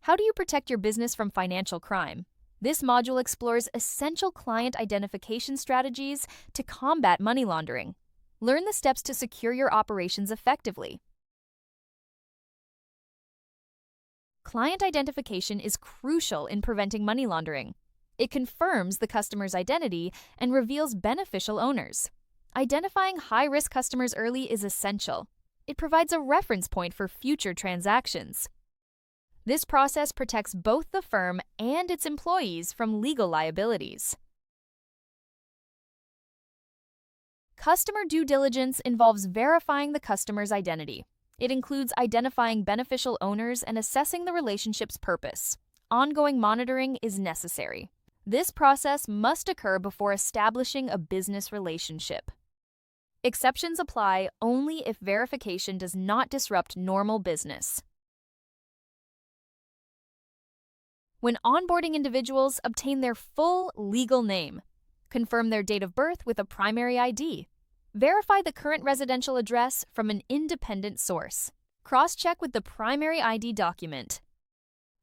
How do you protect your business from financial crime? This module explores essential client identification strategies to combat money laundering. Learn the steps to secure your operations effectively. Client identification is crucial in preventing money laundering. It confirms the customer's identity and reveals beneficial owners. Identifying high-risk customers early is essential. It provides a reference point for future transactions. This process protects both the firm and its employees from legal liabilities. Customer due diligence involves verifying the customer's identity. It includes identifying beneficial owners and assessing the relationship's purpose. Ongoing monitoring is necessary. This process must occur before establishing a business relationship. Exceptions apply only if verification does not disrupt normal business. When onboarding individuals, obtain their full legal name. Confirm their date of birth with a primary ID. Verify the current residential address from an independent source. Cross-check with the primary ID document.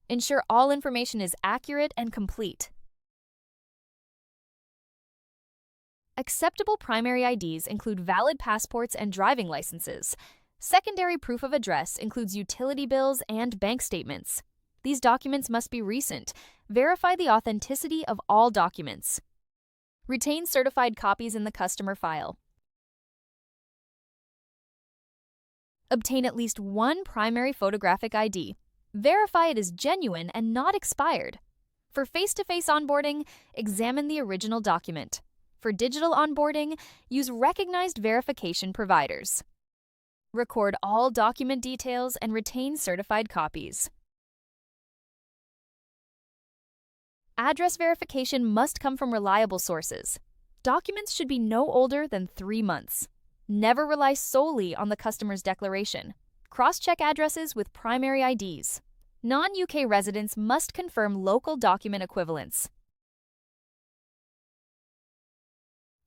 Ensure all information is accurate and complete. Acceptable primary IDs include valid passports and driving licenses. Secondary proof of address includes utility bills and bank statements. These documents must be recent. Verify the authenticity of all documents. Retain certified copies in the customer file. Obtain at least one primary photographic ID. Verify it is genuine and not expired. For face-to-face onboarding, examine the original document. For digital onboarding, use recognized verification providers. Record all document details and retain certified copies. Address verification must come from reliable sources. Documents should be no older than 3 months. Never rely solely on the customer's declaration. Cross-check addresses with primary IDs. Non-UK residents must confirm local document equivalents.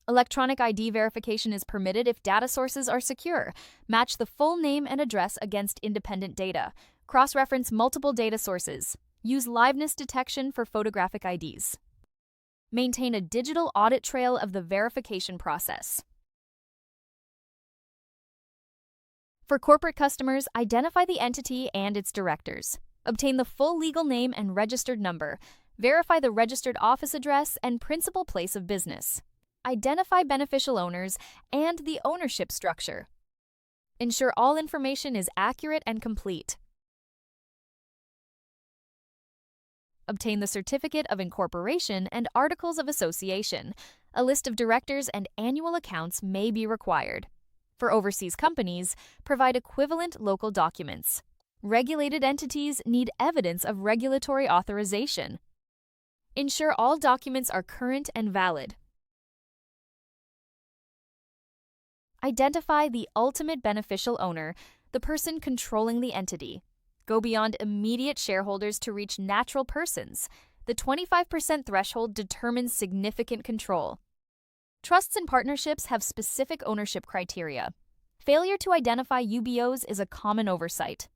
Electronic ID verification is permitted if data sources are secure. Match the full name and address against independent data. Cross-reference multiple data sources. Use liveness detection for photographic IDs. Maintain a digital audit trail of the verification process. For corporate customers, identify the entity and its directors. Obtain the full legal name and registered number. Verify the registered office address and principal place of business. Identify beneficial owners and the ownership structure. Ensure all information is accurate and complete. Obtain the certificate of incorporation and articles of association. A list of directors and annual accounts may be required. For overseas companies, provide equivalent local documents. Regulated entities need evidence of regulatory authorization. Ensure all documents are current and valid. Identify the ultimate beneficial owner, the person controlling the entity. Go beyond immediate shareholders to reach natural persons. The 25% threshold determines significant control. Trusts and partnerships have specific ownership criteria. Failure to identify UBOs is a common oversight.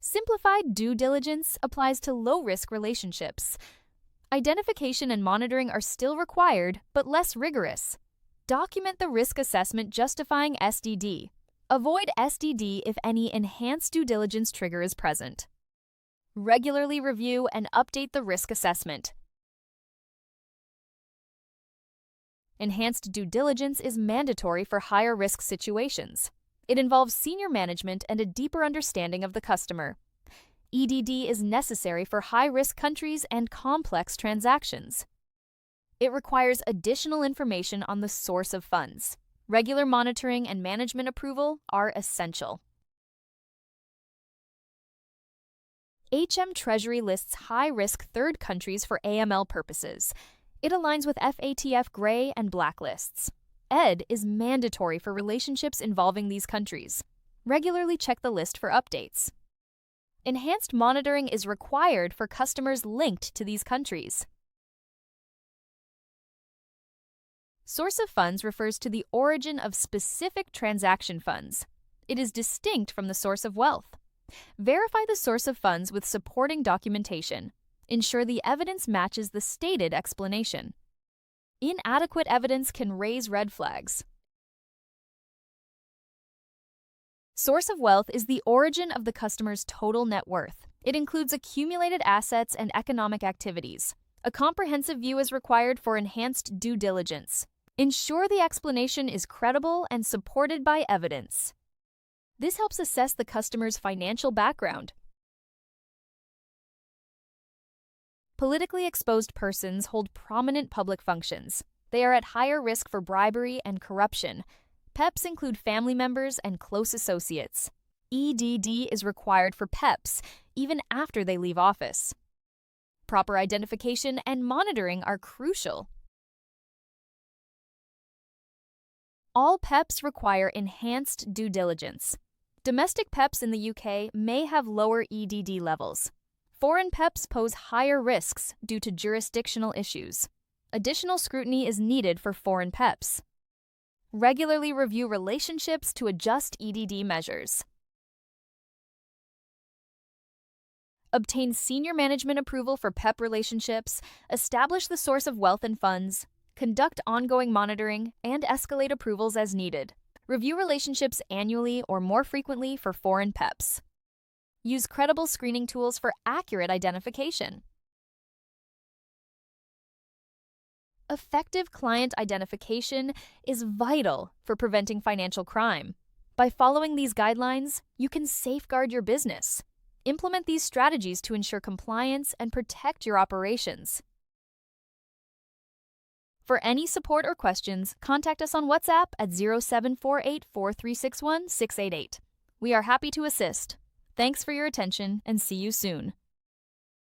Simplified due diligence applies to low-risk relationships. Identification and monitoring are still required, but less rigorous. Document the risk assessment justifying SDD. Avoid SDD if any enhanced due diligence trigger is present. Regularly review and update the risk assessment. Enhanced due diligence is mandatory for higher risk situations. It involves senior management and a deeper understanding of the customer. EDD is necessary for high-risk countries and complex transactions. It requires additional information on the source of funds. Regular monitoring and management approval are essential. HM Treasury lists high-risk third countries for AML purposes. It aligns with FATF gray and blacklists. ED is mandatory for relationships involving these countries. Regularly check the list for updates. Enhanced monitoring is required for customers linked to these countries. Source of funds refers to the origin of specific transaction funds. It is distinct from the source of wealth. Verify the source of funds with supporting documentation. Ensure the evidence matches the stated explanation. Inadequate evidence can raise red flags. Source of wealth is the origin of the customer's total net worth. It includes accumulated assets and economic activities. A comprehensive view is required for enhanced due diligence. Ensure the explanation is credible and supported by evidence. This helps assess the customer's financial background. Politically exposed persons hold prominent public functions. They are at higher risk for bribery and corruption. PEPs include family members and close associates. EDD is required for PEPs, even after they leave office. Proper identification and monitoring are crucial. All PEPs require enhanced due diligence. Domestic PEPs in the UK may have lower EDD levels. Foreign PEPs pose higher risks due to jurisdictional issues. Additional scrutiny is needed for foreign PEPs. Regularly review relationships to adjust EDD measures. Obtain senior management approval for PEP relationships, establish the source of wealth and funds, conduct ongoing monitoring, and escalate approvals as needed. Review relationships annually or more frequently for foreign PEPs. Use credible screening tools for accurate identification. Effective client identification is vital for preventing financial crime. By following these guidelines, you can safeguard your business. Implement these strategies to ensure compliance and protect your operations. For any support or questions, contact us on WhatsApp at 0748-4361-688. We are happy to assist. Thanks for your attention and see you soon.